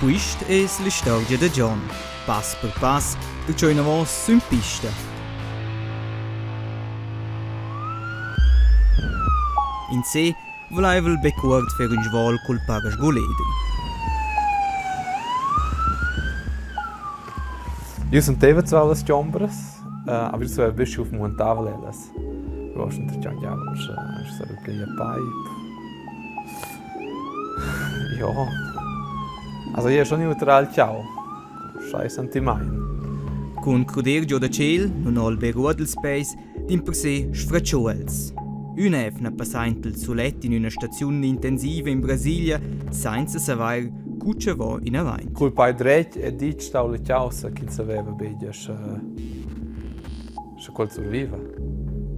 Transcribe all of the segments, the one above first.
Questa è la storia di John, passo per passo, da ciò in avanti su in pista. In sé voleva il beccuard per un svol col parasgoleder. Io sono eventuell Jombres, aber so ein bisschen auf Montaveles. Du hast natürlich ja, so ein bisschen Pipe. Ja, also hier schon neutral ciao. Scheiße anti mein. Con cruder giù da ciel, non ho il beruadel space, din per sé sfracciuels. Un'efna passant il solet in una stazione intensiva in Brasilia, senza saper cuccia va in avanti. Col pai dret e dic stau le ciausa che saveva bene quel surviva.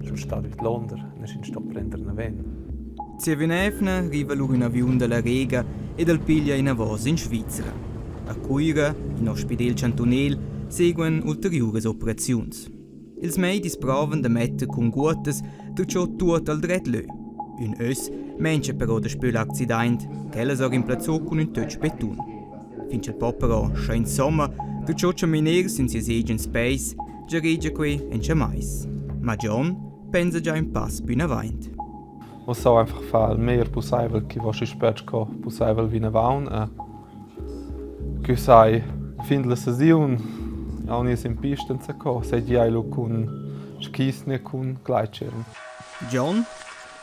Sul stato di Londra, ne sin sto prendere una ven. Zia Venefna arriva lui in avion della Rega e dal piglia in avos in Svizzera. A Cuira, in ospedel Cantonel, seguono ulteriori operazioni. Ils medis provan da mettere con guotes per ciò tutto al dret lö. Un ös menche però da spöl accident, che la sor implazzò con un touch beton. Finché il popero scia in somma, per ciò che miners in sia in space, già regge qui en c'è mais. Ma John pensa già in pass più in avanti. Man soll einfach viel mehr possible che was ich später possible wie eine Waun. Che sai, finde la Saison, auch nie in Pisten zu kommen, sei die auch con Skisne con Gleitschirm. John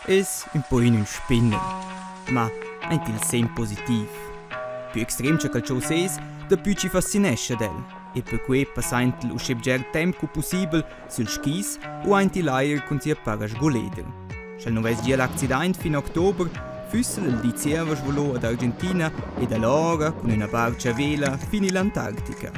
ist un po' in un spinner, ma ein til sem positiv. Più extrem che calcio ses, da più ci fascinesce del. E per cui passant lo schebger tempo possibile sul skis o ein til air con sia parasgoleder. Se non ves dia l'accident fin ottobre, füssel il diceva svolò ad Argentina e da l'ora con una barca a vela fino l'Antartica.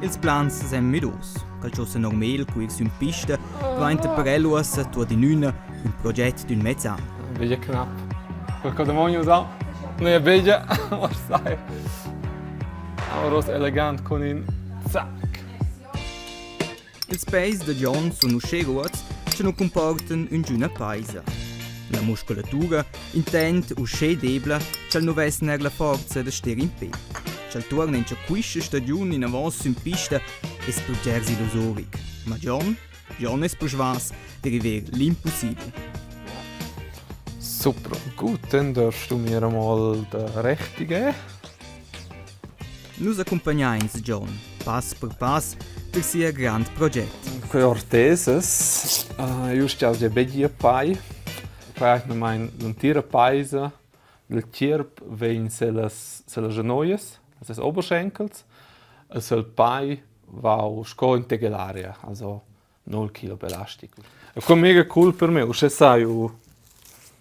Ils plans sem midos. Calciosa normal cu ir sun pista, vainte per eluassa tua di nuna un progetto d'un mezz'an. Bella knapp. Qualche demonio sa? Ne bella, was sai. Auros elegant con in zack. Ils pais de John sono scherots che non comportan un giuna paisa. La muscolatura intent o sche debla che non vesner la forza de ster in pe. Che torna in quisce stagione in avance in pista es per gersi illusoric. Ma John es per schwas de river l'impossibile. Super, gut, dann darfst du mir einmal den richtigen. Nus accompagnains John, pass per pass, per sia grand progetto. Qui orteses, just als je bedje pai, krijg je mijn lentire paise, del tierp vein selas genoies, also des Oberschenkels, es el pai va sco in tegelaria, also 0 Kilo Belastung. Es ist mega cool per me, usche sai,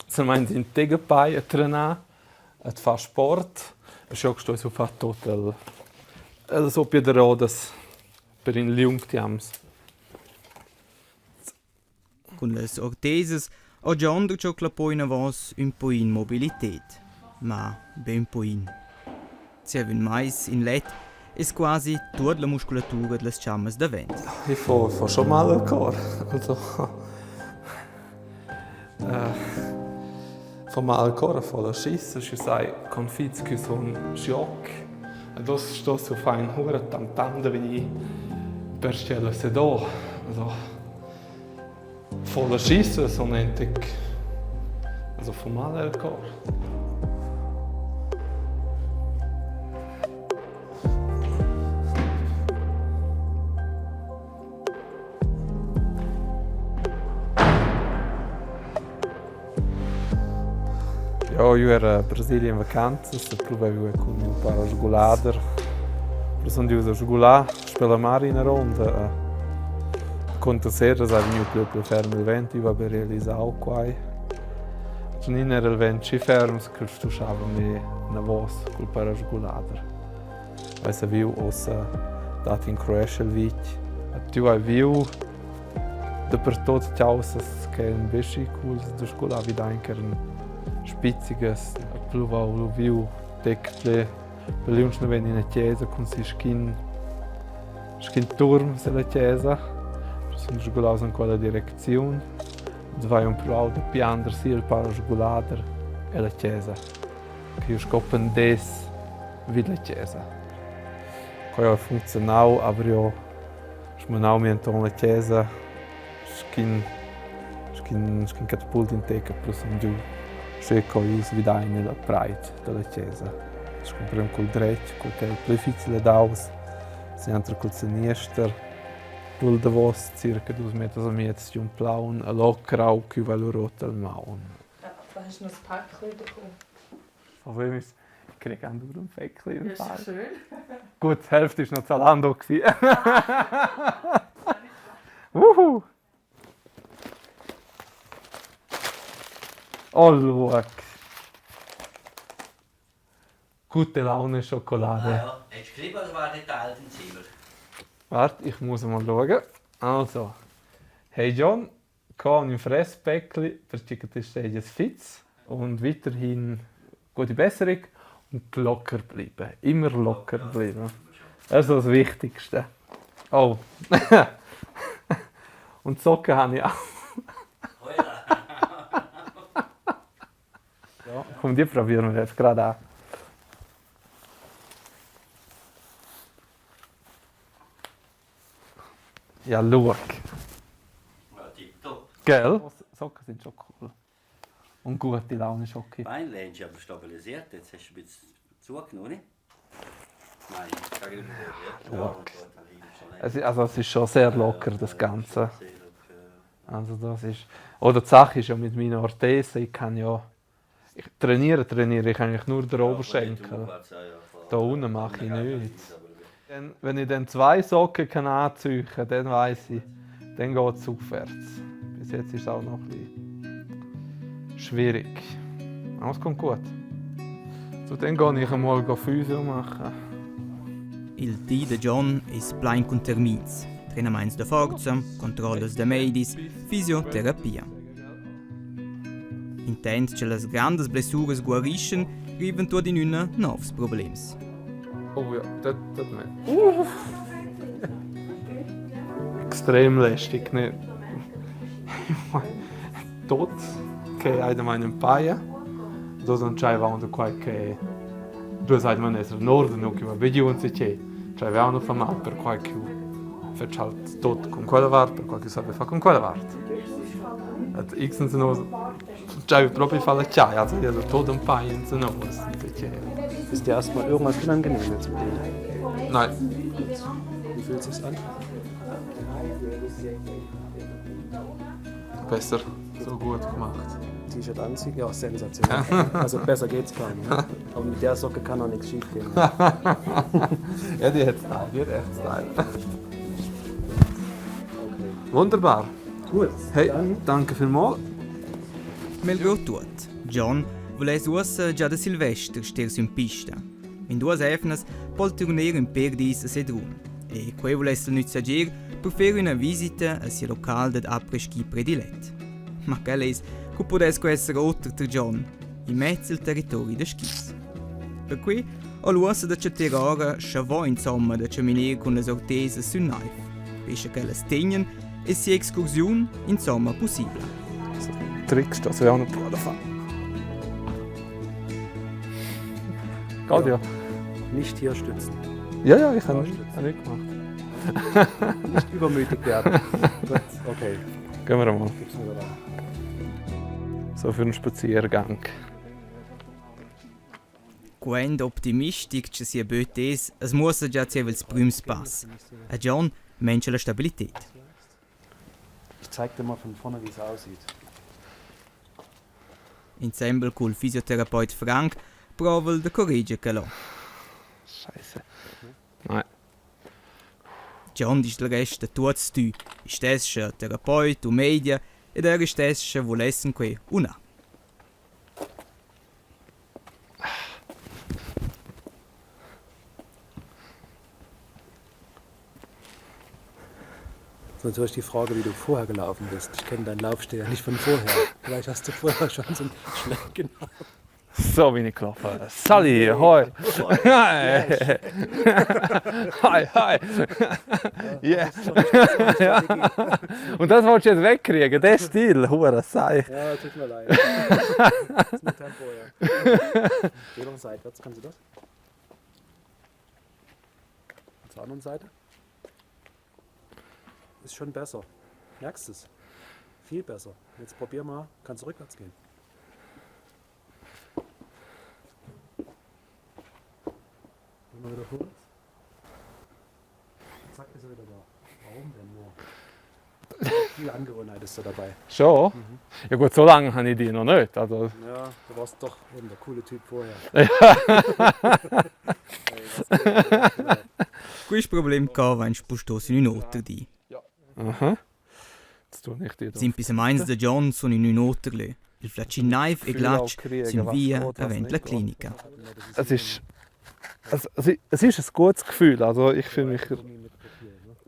se mein in tegepai a trenar, a fa sport, es auch sto so fa total so piedrodas per in liungtiams. Con les orteses ho John du ciò clapò in avos un po' in mobilität, ma ben po' in. Serven mais in let es quasi tutta la muscolatura delle chammas da vent. Ich fa schon mal al cor. Also, fa mal al cor fa la schissa, ich sai, confits che son schock. E das sto so fein hora tam da veni per stella se do. Also, fa la schissa son entek. Also fa mal al cor. Ja, io ero in Brasile in vacanza, provevo con il mio parasgolader. Sono andato a sgolare, spela mare in ronda. Conta sera, sai, venuto più fermo il vento, io avevo realizzato qua. Non era il vento così fermo che studiavo una voce con il parasgolader. Poi se viu ossa dato in Croatia il vecchio. Tu hai viu dappertutto ciausas che è un pesce cool, da sgolare vi anche spitziges, pluvau viu deccle, per uns non in una chiesa con si skin turm della chiesa, sono sgolaus in quella direzione. Vai un pro de piander sia il parasgulader e la chiesa. Che io scoppen des vid la chiesa. Poi ha funzionau, aber io smanau mi anton la chiesa skin catapult in teca plus un giù. Se coi svidai nella pride della chiesa. Scomprem col dretg, col che plefizile daus, se entra col sinister. Dul davos circa 2 Meter am jetzt un plaun, a lockrau che va rot al maun. Ja, da hast du noch das Päckchen bekommen. Von wem ist krieg an du ein Päckchen im Das ist Fall. schön. Gut, die Hälfte ist noch Zalando gsi. Wuhu. Oh, schau. Gute Laune Schokolade. Ja, hättest du geschrieben oder war nicht Teil im Zimmer? Warte, ich muss mal schauen. Also, hey John, komm im Fresspäckchen, verschickt ist jetzt Fitz und weiterhin gute Besserung und locker bleiben. Immer locker bleiben. Das ist das Wichtigste. Oh. Und Socken habe ich auch. Ja, komm, die probieren wir jetzt gerade an. Ja, schau. Ja, tipptopp. Gell? Socken sind schon cool. Und gute Laune Schocke. Beinlänge ist aber stabilisiert. Jetzt hast du ein bisschen zugenommen, nicht? Nein, ich sage nicht mehr. Ja, Es ist schon sehr locker, das Ganze. Also das ist... Oder die Sache ist ja mit meiner Orthese, ich trainiere ich eigentlich nur den Oberschenkel. Da unten mache ich nichts. Wenn ich dann 2 Socken kann anziehen kann, dann weiss ich, dann geht es aufwärts. Bis jetzt ist es auch noch ein bisschen schwierig. Aber es kommt gut. So, dann gehe ich einmal Physio machen. Il dì de John is plein con termins, treinaments de forza, controlles de medis, fisioterapia. Intent che las grandes blessuras guarischen, riven tuot in una novs problems. Oh ja, das nicht. Extrem lästig, nicht? Tot, che hai da meinen Paia. Da non c'aveva un qualche... Tu sai di essere nord, non che va vedi un c'è. C'aveva una fama per qualche... Faccio halt tot con quella vart, per qualche sape fa con quella vart. Et x no... C'aveva proprio fa la chai, also die so tot ein Paia in no, das c'è. Ist dir erstmal irgendwas unangenehm jetzt mit denen? Nein. Wie fühlt es sich an? Besser. So gut gemacht. T-Shirt anziehen? Ja, sensationell. Also besser geht's gar nicht. Ne? Aber mit der Socke kann auch nichts schief gehen. Ne? Ja, die hat Style, die hat echt Style. Okay. Wunderbar. Gut. Hey, Dann danke vielmals. Melgo tuot. John voles uossa già da Silvester sters in pista. In 2 efnas pol turner in perdis a Sedrun. E quei voles il nützagir per fare una visita a sia local d'ad après-ski predilet. Ma che leis, che potesco essere oltre ter John, in mezzo al territorio de skis. Per cui ho l'uossa da chatter ora schavò insomma da camminare con le ortese su naif, pesce che le stegnen e sia excursion insomma possibile. Tricks, das wäre auch noch Bruder fahren. Geht ja. nicht hier stützen. Ja, ich habe nicht gemacht. Nicht übermütig werden. Gut, okay. Gehen wir mal. Gib's mir wieder. So für einen Spaziergang. Quando optimistic ci sia bötes, es muss già zevels prüms pass. A John mensch la Stabilität. Ich zeig dir mal von vorne, wie es aussieht. Ensemble col fisiotherapeut Frank prova de corregge che lo. Scheiße. Nein. John dis del rest tuots tu, istesche Therapeut u media ed er istesche volessen que una. Sonst höre ich die Frage, wie du vorher gelaufen bist. Ich kenne deinen Laufstil ja nicht von vorher. Vielleicht hast du vorher schon so einen Schlag genommen. So bin ich gelaufen. Sally, hoi. Hi, hi. Yeah. Ja. Und das wolltest du jetzt wegkriegen, der Stil, hure Sei. Ja, tut mir leid. Das ist mit Tempo, ja. Drehung seitwärts, kannst du das? Zur anderen Seite. Ist schon besser. Merkst du es? Viel besser. Jetzt probier mal, kannst du rückwärts gehen. Mal wieder kurz. Zack, ist er wieder da. Warum denn nur? Viel Angewohnheit ist da dabei. Schon? Ja gut, so lange habe ich die noch nicht. Also, Ja, du warst doch eben der coole Typ vorher. Questo problema cava in spostosi in un'altra di. aha. Jetzt tue ich die da. Sin pisamais de John sono in un'altra. Il flaccin naif e glatsch sind via avent la clinica. Es ist ein gutes Gefühl. Also ich fühle mich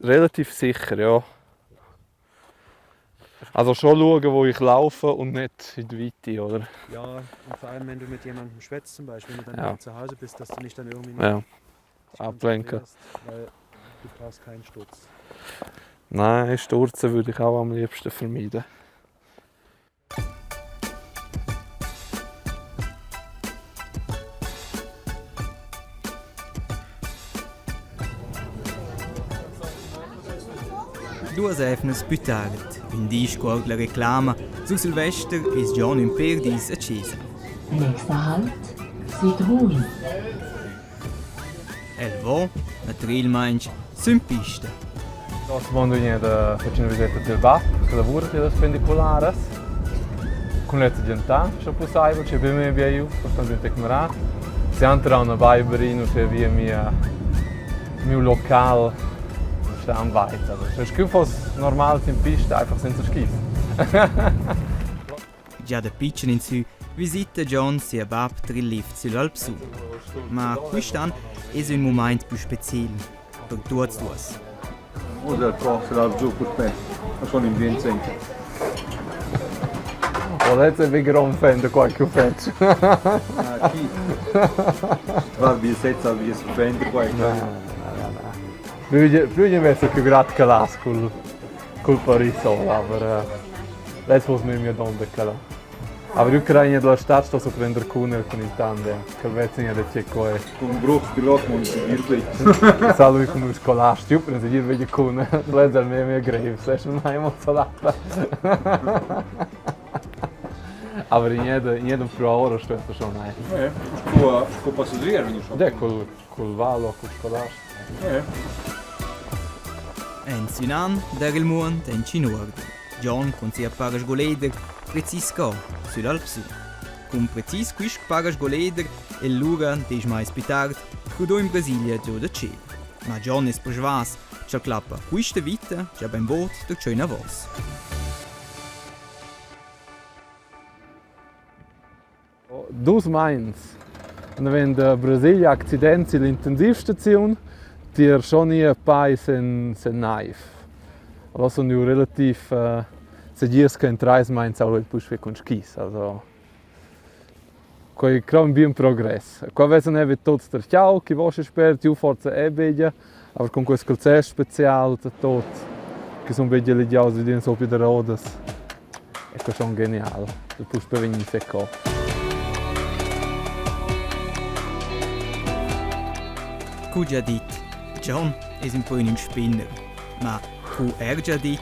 relativ sicher, ja. Also schon schauen, wo ich laufe und nicht in die Weite, oder? Ja, und vor allem, wenn du mit jemandem schwätzt, zum Beispiel, wenn du dann Ja. zu Hause bist, dass du nicht dann irgendwie Ja, dich ablenken. konzentrierst, weil du brauchst keinen Sturz. Nein, Stürzen würde ich auch am liebsten vermeiden. Due efnes bütaget, in disco la reclama, su Silvester is John in perdis accesa. Nächster Halt, Südruin. El vo, a trail manch, sun pista. Nós vamos fazer uma visita del VAP, que lavora pelas pendiculares. Com leite de jantar, já possível, que bem me veio, portanto tem que morar. Se entra na Weiberino, se via meu local, está am weit. Also, es ist fast normal in Piste, einfach sind sie schief. Già da piccin in su, visita John sia bab trill lift sull'Alp su. Ma quest'anno è un momento più speciale, per tutti duas. Usa il prossimo al giù per te, ma sono in Vincente. Volete wegen umfänden, qualche Fetch. Ah, chi? Var vi senza vi spendere qualche. Prima messo più grazie che l'as col Parisol, aber adesso muss mir mir dann beccala. Aber Ucraina della Stadt sto prendere Kuner con il tandem, che vezzinha de Cecco è. Con bruch pilot mon si wirklich. Salve con un scolastico, prende gli vedi Kuner, lezza al mio grave, se non mai mozzolata. Aber in jedem Pro steht das schon ein. Con passaggeri non so. Ja, col valo, col scolastico. En Sunan, der il mond en Cinord. John con sia pagas goleder, precis co, sull'Alp su. Con precis quist pagas goleder, e l'ura des mais pitard, crudo in Brasilia giù da cielo. Ma John es perschvas, c'ha clappa quista vita, già ben bot, der schöner vos. Dus meins, wenn in Brasilien Akzidenti l'intensivstation, die schon nie bei sind naif. Also sono relativ se dies kein Treis meins auch il push con skis, also coi kram bien progress. Qua vedo neve tot der ciao, che vosce spert più forza e bella, aber con questo calcer special tot che sono belle le diaus di so più der rodas. Ecco schon genial. Il push per venire secco. Cu già dit, John es un po' un spinner, ma cu già dit,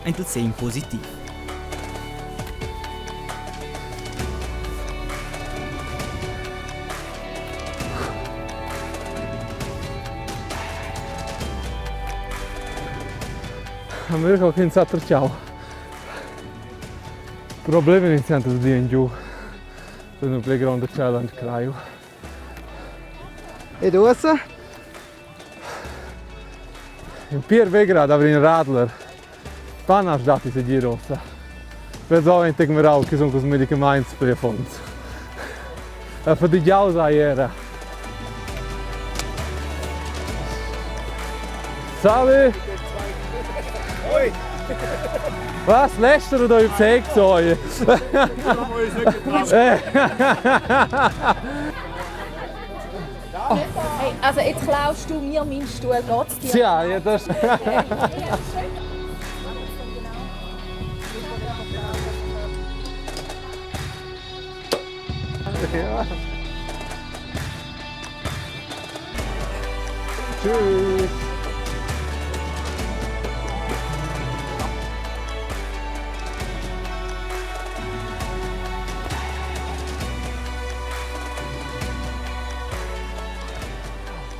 ein del sen positiv. America ho pensato ciao. Problemi iniziano a dire in giù. Sono un playground challenge craju. E dove? In Pier Vegrad avrei in Radler. Panaš dati se girosa. Prezovente che mi rau che sono con medicamenti per i fondi. E per di giausa era. Salve! Oi! Was? Lästern oder über See gesehen? Hey, also jetzt klaust du mir meinen Stuhl, geht's dir? Tja, ja, das. Ja. Tschüss.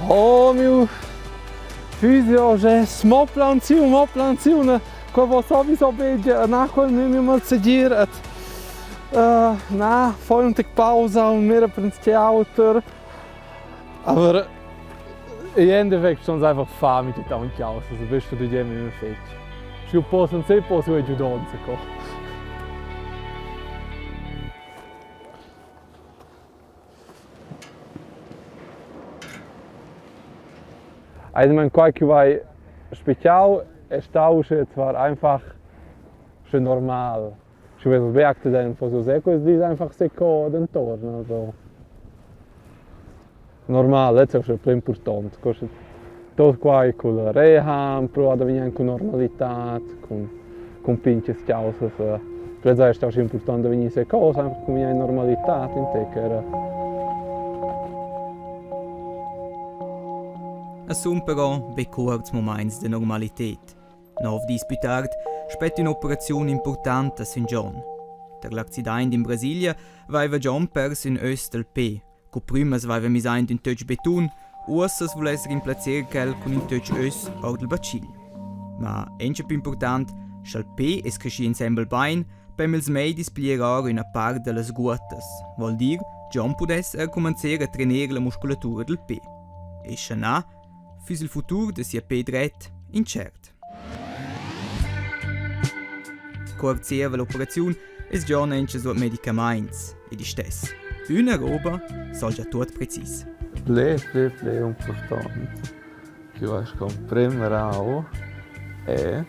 Oh mio figlio, c'è moplanzione, quello sowieso będzie, na quel mi mal seguire. Na, voll und Pause und mir prinzip Autor. Aber im Endeffekt schon einfach fahren mit den Tanki aus, also bist du dir immer fett. Più posso non sei posso e giù danza. Also man qualche vai special è stausche zwar einfach schon normal. Ich will beachten dann von so Sekos, die ist einfach Seko den Torn, also normal, das ist schon importante. Tutto qua con la reham, provare a venire con normalità, con pinches causes. Per esempio è importante venire Seko, einfach con venire normalità in te. Es sunt però be kurz moments de Normalität. Nov disputard spett un'operazione importante a St. John. Der l'accident in Brasilia vaiva John pers in öst del P. Co primas vaiva misaint in tötsch beton, ussas vulesser in placer quel con in tötsch ös or del bacil. Ma ence più important, schal P es cresci ensemble bain, beim els mei displierar una part de las guotas. Vol dir, John pudes comencer a trainer la musculatura del P. E scha fürs il futur de sia P dret incert. Coarzieva l'operazione es John ence so medicaments e di stess. Una roba soll già tot precis. Ple importante che vais comprendere è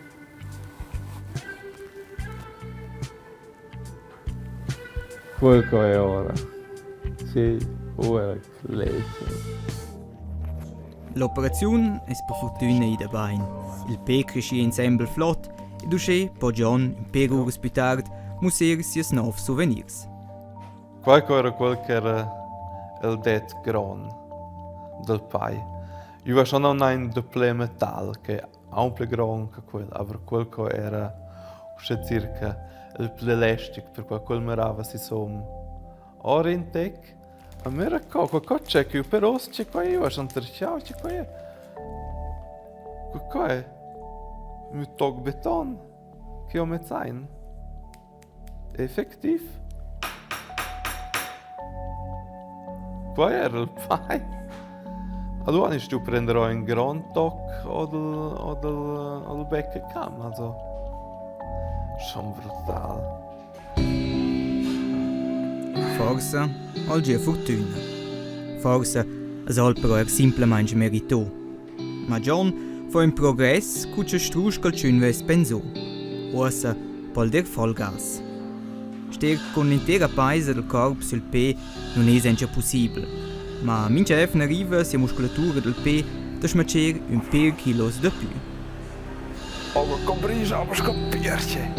quel che è ora. Sì, ora cresce. L'operazione è per fortuna in der Bein. Il P cresci ensemble flott e dusche po John in per ores più tard muss sies nov souvenirs. Qualche era quel che era il det gran del pai. Io schon non ein doppel metal che ha un più gran che quel, aber quel che era circa il più elastic per quel merava si som orintec. A mera co c'è che però c'è qua io sono terciao c'è qua. Qua è mit tog beton che ho mezzain. Effektiv. Qua era il pai. Allora nicht du prenderò un Grand Toc oder Becke Cam, also schon brutal. Forza, oggi fortuna. Forza, es al però simplemente merito. Ma John fa un progress cuce strusch col cunves penso. Ossa, pol der Vollgas. Ster con l'intera paese del corpo sul P non è senza possibile. Ma mince efna arriva sia muscolatura del P da smacer un per kilos de più. Aber comprisi aber scopierce.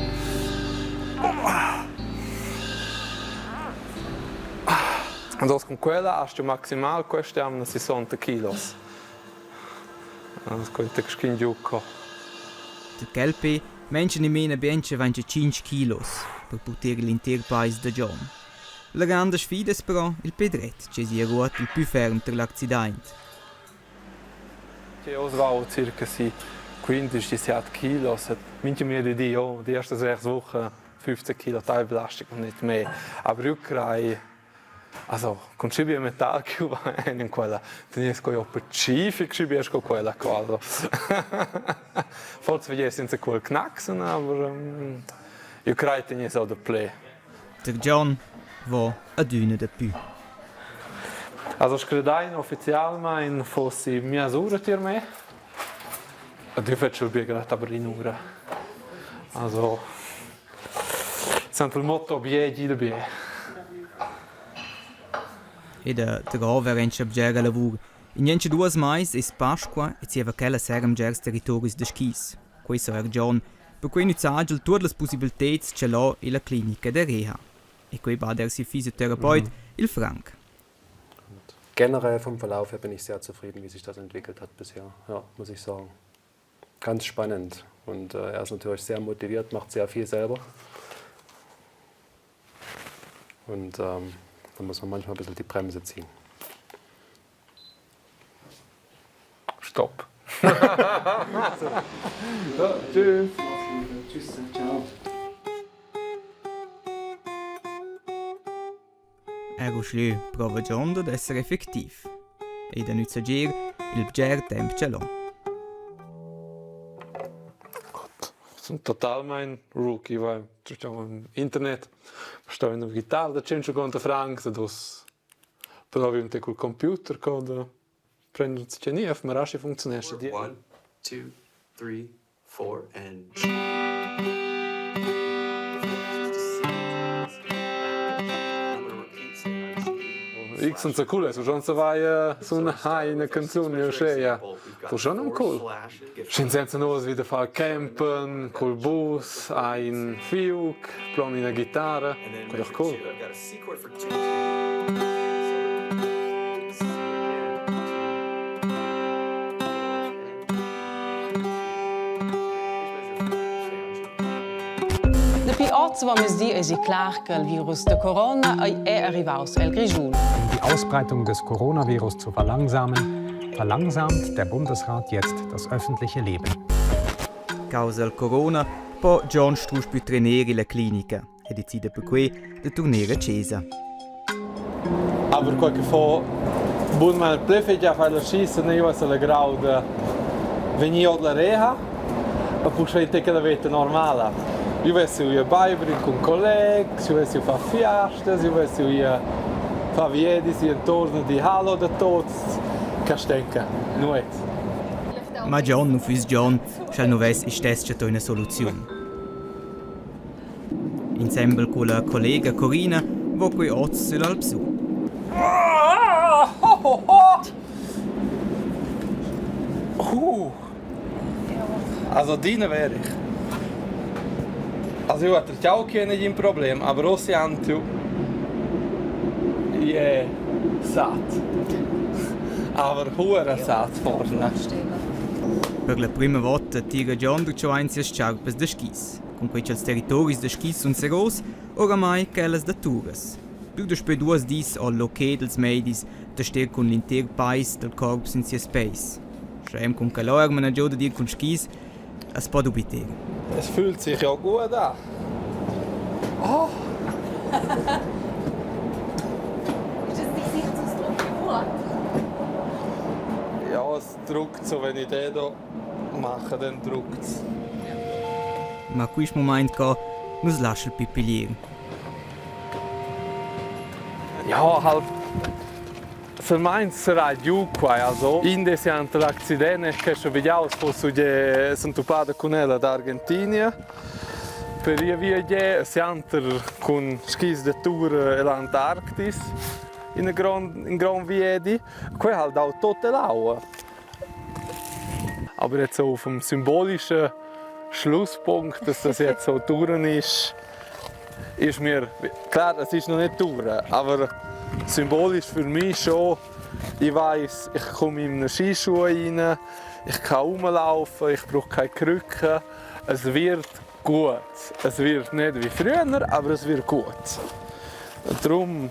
Also con quella hast du maximal questiamo 60 kilos. Das könnte ich kein Jucco. Der Kelpe mention in mena benche 25 kilos per poter l'intero paese de John. La grande sfida è però il pedret, che si è ruotato il più fermo per l'accidente. Die Auswahl circa 15-17 Kilos. Manche die ersten 6 Wochen 15 Kilo Teilbelastung und nicht mehr. Aber Rückreihe, also con cibi metà che in quella tenesco io per cibi che cibi esco quella cosa. Forse vedi senza quel knacksen, aber io credo che nie so da play. Der John war a Düne de più. Also skredain officialmein fossi mia sura tir me. A du fetch ul biega ta brinura. Also, sempre il motto biegi de bie. E da trova rencha bgera lavur. In niente 2 mais es Pasqua e si quella serem gers territoris de skis. Questo è John, per cui nuzzagel tutte le possibilità ce l'ha e la clinica de Reha. E qui va der si Physiotherapeut, il Frank. Generell vom Verlauf her bin ich sehr zufrieden, wie sich das entwickelt hat bisher. Ja, muss ich sagen. Ganz spannend. Und er ist natürlich sehr motiviert, macht sehr viel selber. Und da muss man manchmal ein bisschen die Bremse ziehen. Stopp. So, tschüss. Tschüss, ciao. Ero schlü prova John ad essere effektiv. E da nuzzagir il bger temp ce l'ha. Sono total mein Rookie, weil im Internet sto in digital da 150 francs e dos provi un te col computer con prendo c'è nie auf Marashi funktioniert die 1, 2, 3, 4 and X und so cool, so schon so vai so eine canzone ja. Das schon am cool. Schön senza nos wieder fall campen, col bus, ein Fiuk, plan in der Gitarre. Doch cool. Depuis 8 mesi è clar che il virus de Corona è arrivato al Grigiul. Um die Ausbreitung des Coronavirus zu verlangsamen, verlangsamt der Bundesrat jetzt das öffentliche Leben. Causa il Corona, poi John strus più trainere la clinica e decide per cui di tornare a Cesa. Aber qualche fa buon mal plöfe già fare la scissa ne io alla grauda veni od la reha a puscente che la vita normale. Io vessi io beibring con colleghi, io vessi fa fiestas, io vessi io fa viedis intorno di hallo da tots castenca nuet. Ma John non fus John, schal no ves istesce una soluzione. Insieme con la collega Corina, vo qui oz sull'Alp su. Also deine wäre ich. Also ich hatte auch kein Problem, aber auch Antu je satt. Aber hure satt vorne. Per la prima volta tira John durch eins as sciarpes de skis. Con quei els territoris de skis sunt seros, oramai quelles da turas. Più despe 2 dis al loché dels medis da ster con l'inter pais del corps in sia space. Schem con calor man aggiò da dir con skis, es pot ubiter. Es fühlt sich ja gut an. Oh. Ist das nicht Gesichtsausdruck gut? Ja, es drückt so, wenn ich den hier mache, dann drückt es. Ma quis moment ca nus lascia il pipilier. Ja, halt. Für meins sarà giù qua, also. Inde siamo l'accidente che ci vediamo fosse che sono toppato con ella da Argentina. Per via che siamo con skis de tour l'Antarktis in Gran Viedi. Qui halt auch tote Laue. Aber jetzt so auf dem symbolischen Schlusspunkt, dass das jetzt so Touren ist mir klar, es ist noch nicht Touren, aber symbolisch für mich schon. Ich weiss, ich komme in eine Skischuhe rein, ich kann rumlaufen, ich brauche keine Krücken. Es wird gut. Es wird nicht wie früher, aber es wird gut. Und darum,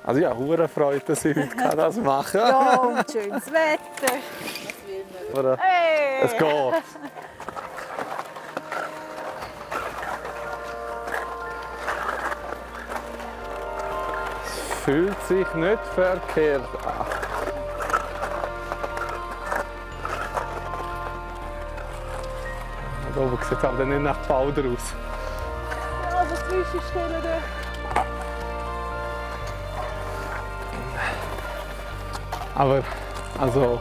also ja, hure Freude, dass ich heute das machen kann. Ja, und schönes Wetter. Oder? Hey. Es geht. Es fühlt sich nicht verkehrt an. Da oben sieht es aber nicht nach Powder aus. Ja, das Zwischenstellen da. Aber, also,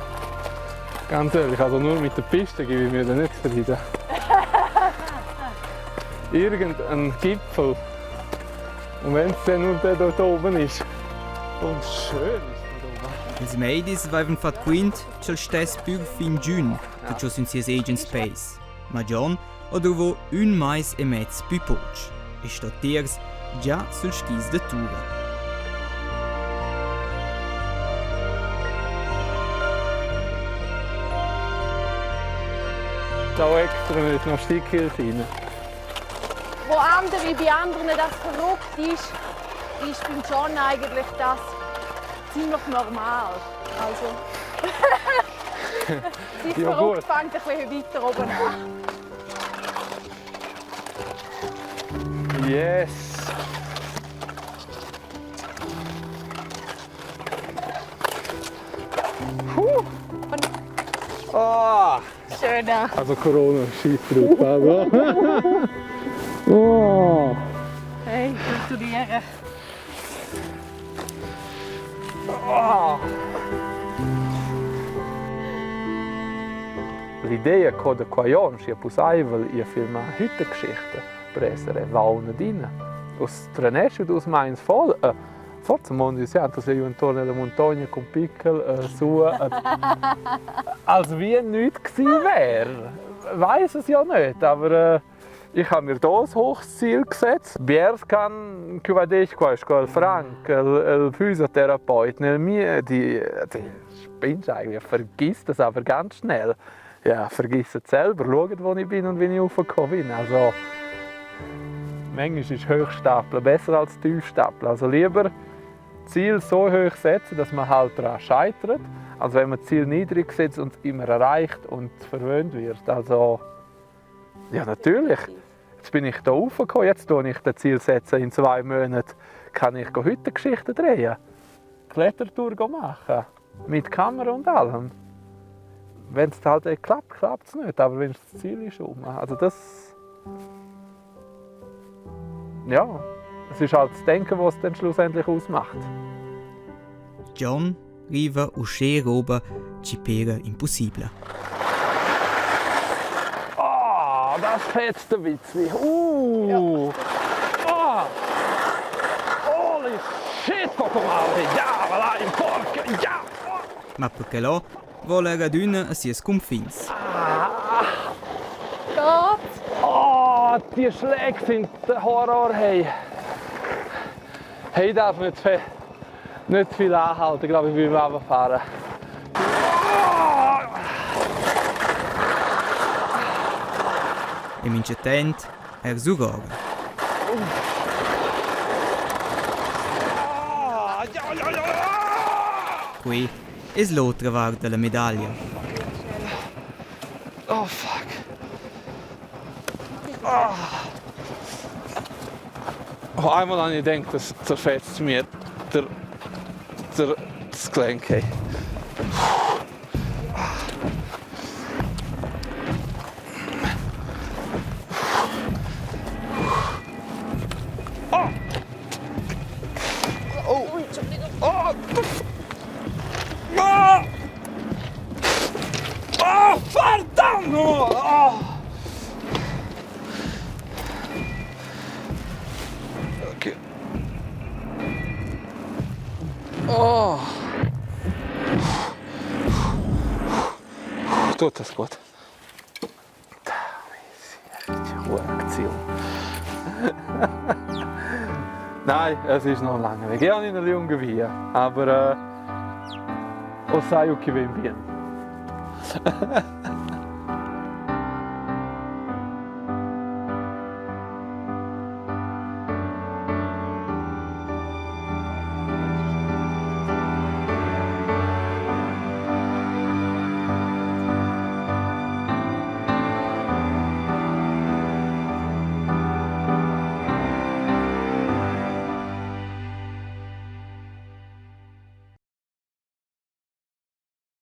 ganz ehrlich, also nur mit der Piste gebe ich mir da nicht zufrieden. irgendein Gipfel. Und wenn es dann nur der dort oben ist. Und schön ist dort oben. Els meidis vaivan fat quint ch'el stess pur fin giun, tutto sin sies agent space. Ma John o trovo un mais e mezz più poch. E sto tiers già sul skis de Tura. Da extra mit noch Stickhilfe rein. Wo andere bei anderen das verrückt ist, ist beim John eigentlich das ziemlich normal. Also, sein Ja, Verrückt gut. fängt ein bisschen weiter oben an. Yes! Ah! Schöner. Also Corona schießt drauf, aber. Oh! Hey, gratuliere. Ah! L'idea che da qua sia possibile è filmare Hüttengeschichten, pressere Waunen rein. Aus Trenescio, aus Mainz voll. Forse mondo si anche se io intorno alla montagna con Pickel su. Als wie nichts gewesen wäre. Weiß es ja nicht, aber ich habe mir hier ein hohes Ziel gesetzt. Bierskan, il Frank, il Physiotherapeut, die spinnst eigentlich, vergisst das aber ganz schnell. Ja, vergiss es selber, schaut, wo ich bin und wie ich raufgekommen bin. Also, manchmal ist Hochstapeln besser als Tiefstapeln. Also lieber Ziel so hoch setzen, dass man halt daran scheitert, als wenn man das Ziel niedrig setzt und es immer erreicht und verwöhnt wird. Also, ja natürlich. Jetzt bin ich hier raufgekommen, jetzt setze ich das Ziel setzen. In 2 Monaten kann ich Hüttengeschichten drehen, Klettertour machen, mit Kamera und allem. Wenn es halt nicht klappt, klappt es nicht, aber wenn es das Ziel ist, also das... Ja, es ist halt das Denken, was es dann schlussendlich ausmacht. John riva uscire roba ci pera impossibile. Ah, das fetzt ein bisschen. Ah. Holy shit, Poco Mauri. Ja, voilà, in porca, ja. Ma perché là vuole raduna a sies confins. Geht's? Oh, die Schläge sind der Horror. Hey, ich darf nicht viel anhalten, glaube ich, beim Runterfahren. E mince tent sogar. Qui è l'altra parte della medaglia. Oh fuck. Oh, einmal habe ich gedacht, das zerfetzt mir das Gelenk. Hey. Oh! Oh! Oh! Oh, verdammt! Oh! Okay. Oh! Tut das gut. Reaktion. Nein, es ist noch ein langer Weg. Ich habe in der Lunge via, aber o sai o que vem bien.